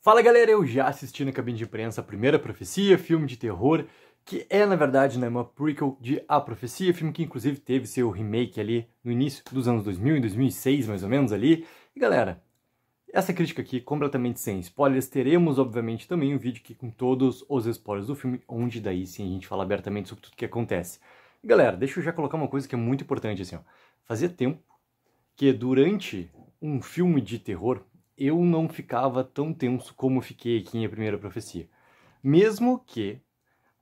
Fala galera, eu já assisti na cabine de imprensa A Primeira Profecia, filme de terror, que é na verdade uma prequel de A Profecia, filme que inclusive teve seu remake ali no início dos anos 2000, em 2006 mais ou menos ali. E galera, essa crítica aqui completamente sem spoilers, teremos obviamente também um vídeo aqui com todos os spoilers do filme, onde daí sim a gente fala abertamente sobre tudo o que acontece. E galera, deixa eu já colocar uma coisa que é muito importante assim, ó. Fazia tempo que durante um filme de terror eu não ficava tão tenso como fiquei aqui em A Primeira Profecia. Mesmo que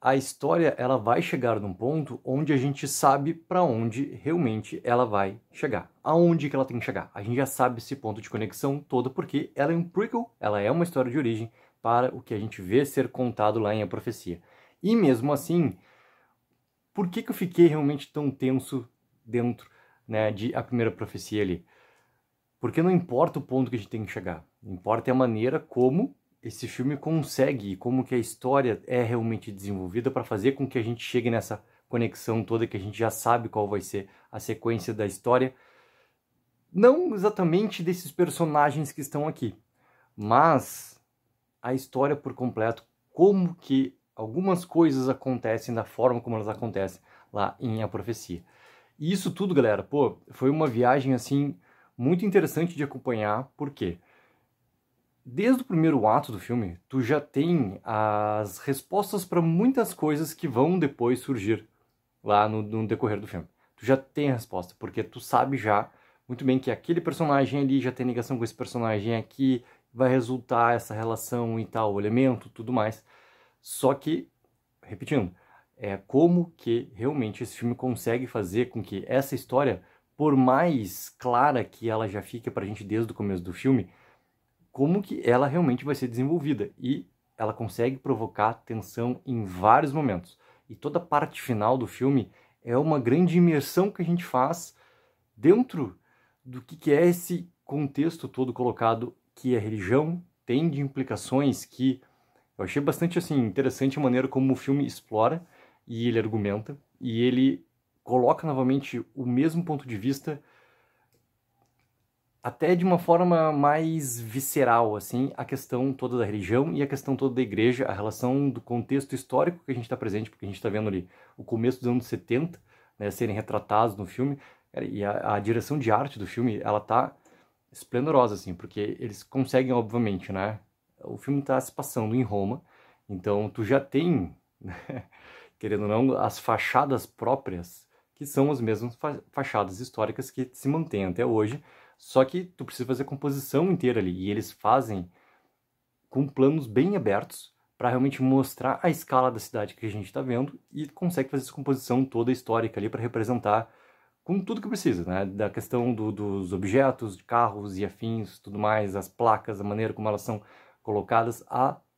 a história ela vai chegar num ponto onde a gente sabe para onde realmente ela vai chegar. Aonde que ela tem que chegar. A gente já sabe esse ponto de conexão todo porque ela é um prequel, ela é uma história de origem para o que a gente vê ser contado lá em A Profecia. E mesmo assim, por que eu fiquei realmente tão tenso dentro, né, de A Primeira Profecia ali? Porque não importa o ponto que a gente tem que chegar, importa a maneira como esse filme consegue, como que a história é realmente desenvolvida para fazer com que a gente chegue nessa conexão toda, que a gente já sabe qual vai ser a sequência da história. Não exatamente desses personagens que estão aqui, mas a história por completo, como que algumas coisas acontecem da forma como elas acontecem lá em A Profecia. E isso tudo, galera, pô, foi uma viagem assim muito interessante de acompanhar, porque desde o primeiro ato do filme, tu já tem as respostas para muitas coisas que vão depois surgir lá no decorrer do filme. Tu já tem a resposta, porque tu sabe já muito bem que aquele personagem ali já tem ligação com esse personagem aqui, vai resultar essa relação e tal, elemento, tudo mais. Só que, repetindo, é como que realmente esse filme consegue fazer com que essa história, por mais clara que ela já fique pra gente desde o começo do filme, como que ela realmente vai ser desenvolvida. E ela consegue provocar tensão em vários momentos. E toda a parte final do filme é uma grande imersão que a gente faz dentro do que é esse contexto todo colocado, que a religião tem de implicações que eu achei bastante assim interessante a maneira como o filme explora e ele argumenta, e ele coloca novamente o mesmo ponto de vista, até de uma forma mais visceral, assim, a questão toda da religião e a questão toda da igreja, a relação do contexto histórico que a gente está presente, porque a gente está vendo ali o começo dos anos 70, né, serem retratados no filme, e a direção de arte do filme, ela tá esplendorosa, assim, porque eles conseguem, obviamente, né, o filme está se passando em Roma, então tu já tem, querendo ou não, as fachadas próprias, que são as mesmas fachadas históricas que se mantêm até hoje, só que tu precisa fazer a composição inteira ali, e eles fazem com planos bem abertos para realmente mostrar a escala da cidade que a gente está vendo e consegue fazer essa composição toda histórica ali para representar com tudo que precisa, né? Da questão dos objetos, de carros e afins, tudo mais, as placas, a maneira como elas são colocadas,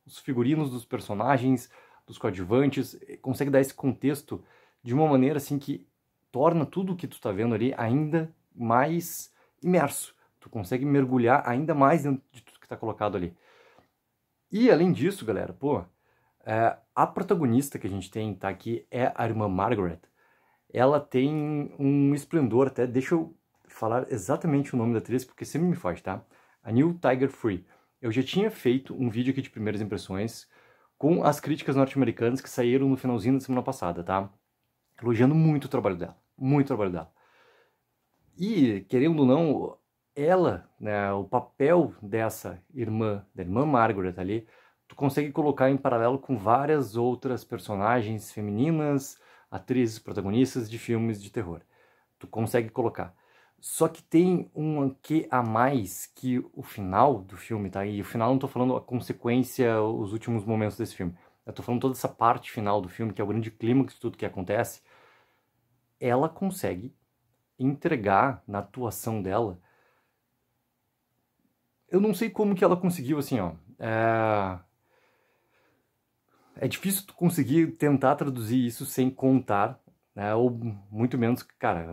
os figurinos dos personagens, dos coadjuvantes, consegue dar esse contexto de uma maneira assim que torna tudo o que tu está vendo ali ainda mais imerso. Tu consegue mergulhar ainda mais dentro de tudo que está colocado ali. E além disso, galera, pô, a protagonista que a gente tem tá aqui é a irmã Margaret. Ela tem um esplendor, até deixa eu falar exatamente o nome da atriz, porque sempre me foge, tá? A New Tiger Free. Eu já tinha feito um vídeo aqui de primeiras impressões com as críticas norte-americanas que saíram no finalzinho da semana passada, tá? Elogiando muito o trabalho dela, muito o trabalho dela. E, querendo ou não, ela, né, o papel dessa irmã, da irmã Margaret ali, tu consegue colocar em paralelo com várias outras personagens femininas, atrizes protagonistas de filmes de terror. Tu consegue colocar. Só que tem um quê a mais que o final do filme, tá? E o final não tô falando a consequência, os últimos momentos desse filme. Eu tô falando toda essa parte final do filme, que é o grande clímax de tudo que acontece. Ela consegue entregar na atuação dela. Eu não sei como que ela conseguiu, assim, ó. É difícil tu conseguir tentar traduzir isso sem contar, né? Ou muito menos, cara,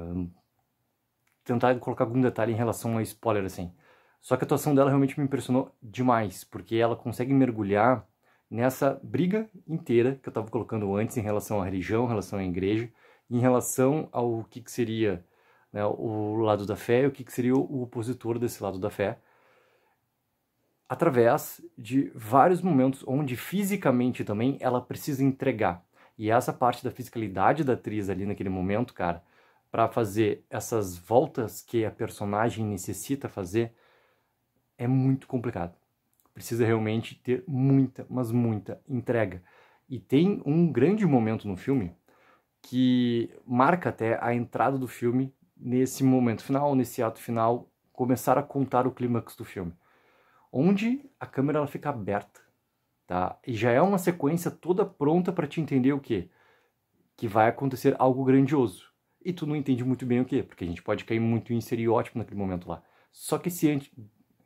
tentar colocar algum detalhe em relação a spoiler, assim. Só que a atuação dela realmente me impressionou demais, porque ela consegue mergulhar nessa briga inteira que eu estava colocando antes em relação à religião, em relação à igreja, em relação ao que seria, né, o lado da fé e o que seria o opositor desse lado da fé. através de vários momentos onde fisicamente também ela precisa entregar. E essa parte da fisicalidade da atriz ali naquele momento, cara, para fazer essas voltas que a personagem necessita fazer, é muito complicado. Precisa realmente ter muita, mas muita entrega. E tem um grande momento no filme que marca até a entrada do filme nesse momento final, nesse ato final, começar a contar o clímax do filme. Onde a câmera ela fica aberta, tá? E já é uma sequência toda pronta para te entender o quê? Que vai acontecer algo grandioso. E tu não entende muito bem o quê? Porque a gente pode cair muito em estereótipo naquele momento lá. Só que esse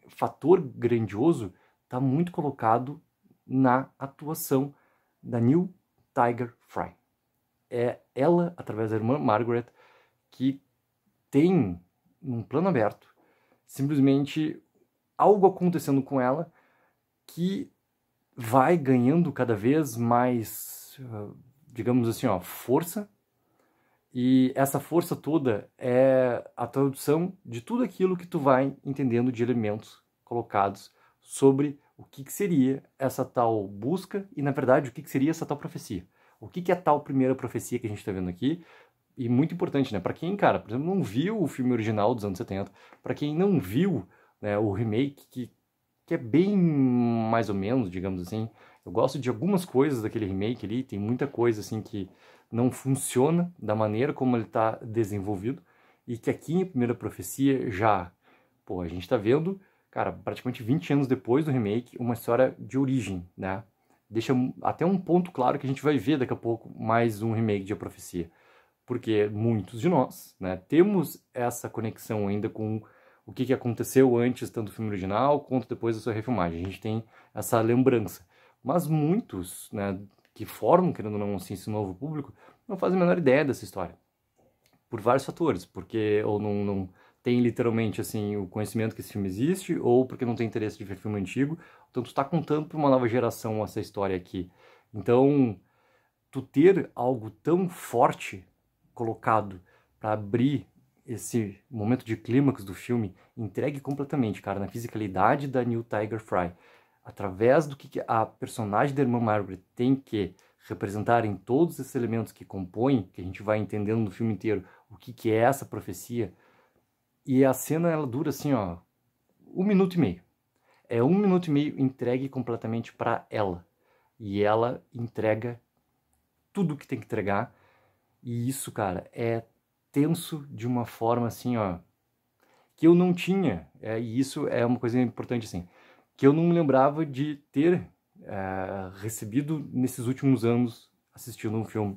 fator grandioso está muito colocado na atuação da Neil Tiger Fry. É ela, através da irmã Margaret, que tem, num plano aberto, simplesmente algo acontecendo com ela que vai ganhando cada vez mais, digamos assim, força. E essa força toda é a tradução de tudo aquilo que tu vai entendendo de elementos colocados sobre o que seria essa tal busca e, na verdade, o que seria essa tal profecia. O que é a tal primeira profecia que a gente está vendo aqui? E muito importante, né? Para quem, cara, por exemplo, não viu o filme original dos anos 70, para quem não viu, né, o remake, que é bem mais ou menos, digamos assim. Eu gosto de algumas coisas daquele remake ali, tem muita coisa assim que não funciona da maneira como ele está desenvolvido, e que aqui em Primeira Profecia já, pô, a gente está vendo, cara, praticamente 20 anos depois do remake, uma história de origem, né? Deixa até um ponto claro que a gente vai ver daqui a pouco mais um remake de A Profecia, porque muitos de nós, né, temos essa conexão ainda com o que aconteceu antes, tanto do filme original quanto depois da sua refilmagem. A gente tem essa lembrança. Mas muitos, né, que formam, querendo ou não, assim, esse novo público, não fazem a menor ideia dessa história. Por vários fatores. Porque ou não tem literalmente assim, o conhecimento que esse filme existe, ou porque não tem interesse de ver filme antigo. Então tu está contando para uma nova geração essa história aqui. Então, tu ter algo tão forte colocado para abrir esse momento de clímax do filme, entregue completamente, cara, na fisicalidade da Neil Tiger Fry, através do que a personagem da irmã Margaret tem que representar em todos esses elementos que compõem, que a gente vai entendendo no filme inteiro o que é essa profecia. E a cena, ela dura assim, 1 minuto e meio. É 1 minuto e meio entregue completamente para ela. E ela entrega tudo que tem que entregar. E isso, cara, é tenso de uma forma assim, que eu não tinha. E isso é uma coisa importante, assim, que eu não me lembrava de ter recebido nesses últimos anos assistindo um filme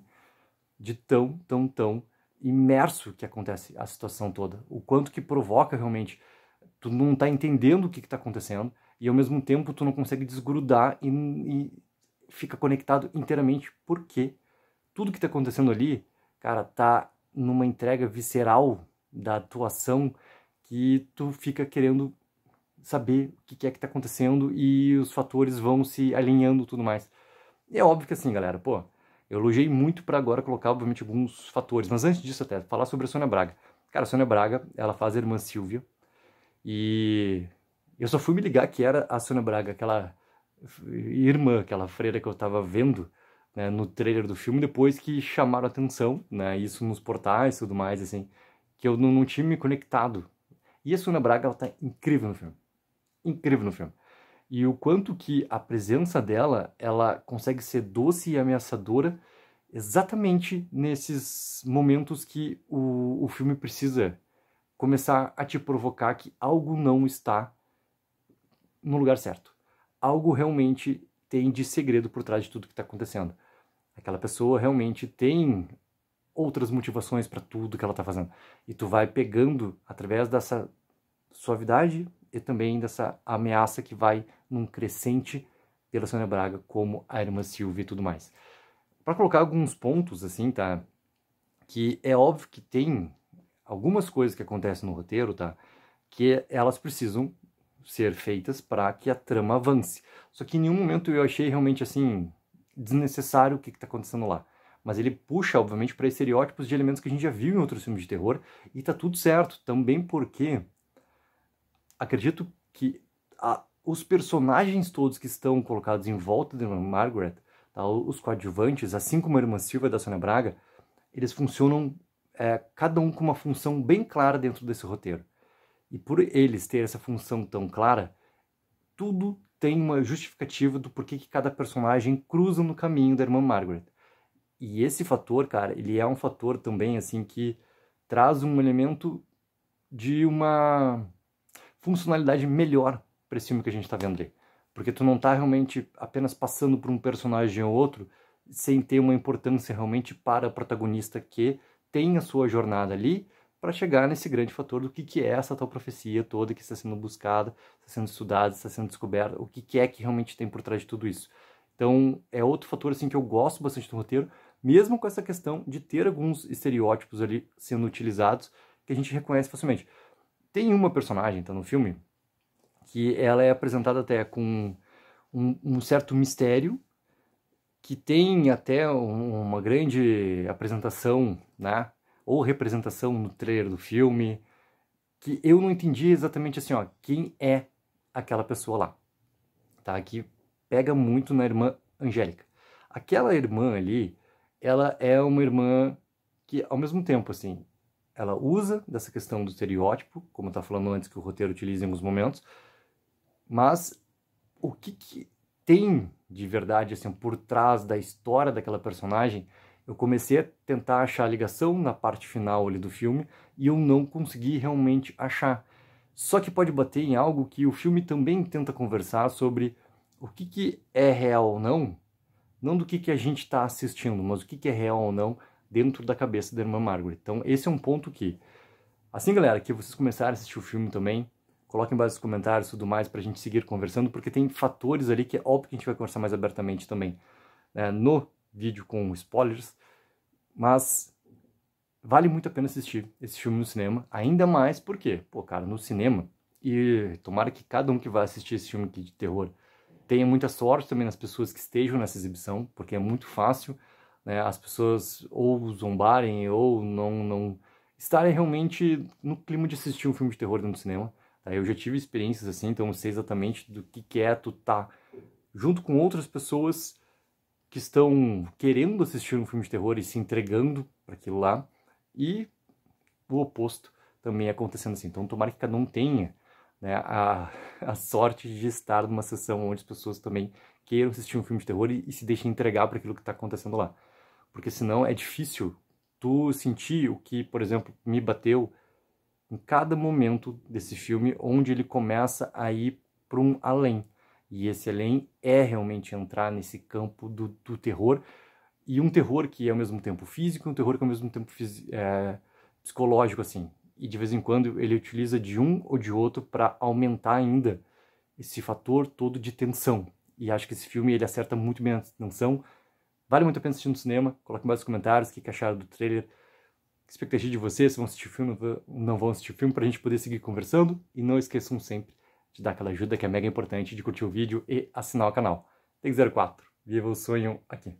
de tão imerso que acontece a situação toda. O quanto que provoca realmente. Tu não tá entendendo o que tá acontecendo e ao mesmo tempo tu não consegue desgrudar e fica conectado inteiramente porque tudo que tá acontecendo ali, cara, tá numa entrega visceral da atuação que tu fica querendo saber o que é que tá acontecendo e os fatores vão se alinhando e tudo mais. E é óbvio que assim, galera, pô, eu elogiei muito para agora colocar, obviamente, alguns fatores, mas antes disso até, falar sobre a Sônia Braga. Cara, a Sônia Braga, ela faz a irmã Silvia e eu só fui me ligar que era a Sônia Braga, aquela irmã, aquela freira que eu tava vendo, né, no trailer do filme, depois que chamaram a atenção, né, isso nos portais e tudo mais, assim, que eu não tinha me conectado. E a Sônia Braga, ela tá incrível no filme. Incrível no filme. E o quanto que a presença dela, ela consegue ser doce e ameaçadora exatamente nesses momentos que o filme precisa começar a te provocar que algo não está no lugar certo. Algo realmente tem de segredo por trás de tudo que está acontecendo. Aquela pessoa realmente tem outras motivações para tudo que ela está fazendo. E tu vai pegando através dessa suavidade e também dessa ameaça que vai num crescente pela Sônia Braga, como a irmã Silvia e tudo mais. Para colocar alguns pontos, assim, tá? Que é óbvio que tem algumas coisas que acontecem no roteiro, tá? Que elas precisam ser feitas para que a trama avance. Só que em nenhum momento eu achei realmente, assim, desnecessário o que está acontecendo lá. Mas ele puxa, obviamente, para estereótipos de elementos que a gente já viu em outros filmes de terror, e tá tudo certo, também porque acredito que os personagens todos que estão colocados em volta da irmã Margaret, tá? Os coadjuvantes, assim como a irmã Silva da Sônia Braga, eles funcionam cada um com uma função bem clara dentro desse roteiro. E por eles terem essa função tão clara, tudo tem uma justificativa do porquê que cada personagem cruza no caminho da irmã Margaret. E esse fator, cara, ele é um fator também, assim, que traz um elemento de uma funcionalidade melhor para esse filme que a gente está vendo ali. Porque tu não tá realmente apenas passando por um personagem ou outro sem ter uma importância realmente para o protagonista que tem a sua jornada ali para chegar nesse grande fator do que é essa tal profecia toda que está sendo buscada, está sendo estudada, está sendo descoberta, o que é que realmente tem por trás de tudo isso. Então, é outro fator assim que eu gosto bastante do roteiro, mesmo com essa questão de ter alguns estereótipos ali sendo utilizados que a gente reconhece facilmente. Tem uma personagem, tá, no filme, que ela é apresentada até com um certo mistério, que tem até uma grande apresentação, né, ou representação no trailer do filme, que eu não entendi exatamente assim, ó, quem é aquela pessoa lá, tá? Que pega muito na irmã Angélica. Aquela irmã ali, ela é uma irmã que, ao mesmo tempo, assim, ela usa dessa questão do estereótipo, como eu estava falando antes, que o roteiro utiliza em alguns momentos, mas o que tem de verdade, assim, por trás da história daquela personagem, eu comecei a tentar achar a ligação na parte final ali do filme e eu não consegui realmente achar. Só que pode bater em algo que o filme também tenta conversar sobre o que é real ou não do que a gente está assistindo, mas o que é real ou não dentro da cabeça da irmã Margaret. Então esse é um ponto que, assim galera, que vocês começarem a assistir o filme também, coloquem embaixo nos comentários e tudo mais pra gente seguir conversando, porque tem fatores ali que é óbvio que a gente vai conversar mais abertamente também, né, no vídeo com spoilers, mas vale muito a pena assistir esse filme no cinema, ainda mais porque, pô, cara, no cinema, e tomara que cada um que vai assistir esse filme aqui de terror tenha muita sorte também nas pessoas que estejam nessa exibição, porque é muito fácil, né, as pessoas ou zombarem ou não estarem realmente no clima de assistir um filme de terror dentro do cinema. Tá? Eu já tive experiências assim, então eu sei exatamente do que é tu tá junto com outras pessoas que estão querendo assistir um filme de terror e se entregando para aquilo lá, e o oposto também acontecendo assim. Então tomara que cada um tenha, né, a sorte de estar numa sessão onde as pessoas também queiram assistir um filme de terror e se deixem entregar para aquilo que está acontecendo lá. Porque senão é difícil tu sentir o que, por exemplo, me bateu em cada momento desse filme, onde ele começa a ir para um além. E esse além é realmente entrar nesse campo do terror, e um terror que é ao mesmo tempo físico, um terror que é ao mesmo tempo psicológico, assim. E de vez em quando ele utiliza de um ou de outro para aumentar ainda esse fator todo de tensão. E acho que esse filme ele acerta muito bem a tensão. Vale muito a pena assistir no cinema. Coloque embaixo nos comentários o que acharam do trailer. Que expectativa de vocês, se vão assistir o filme ou não vão assistir o filme, para a gente poder seguir conversando. E não esqueçam sempre de dar aquela ajuda que é mega importante, de curtir o vídeo e assinar o canal. Take 04. Viva o sonho aqui.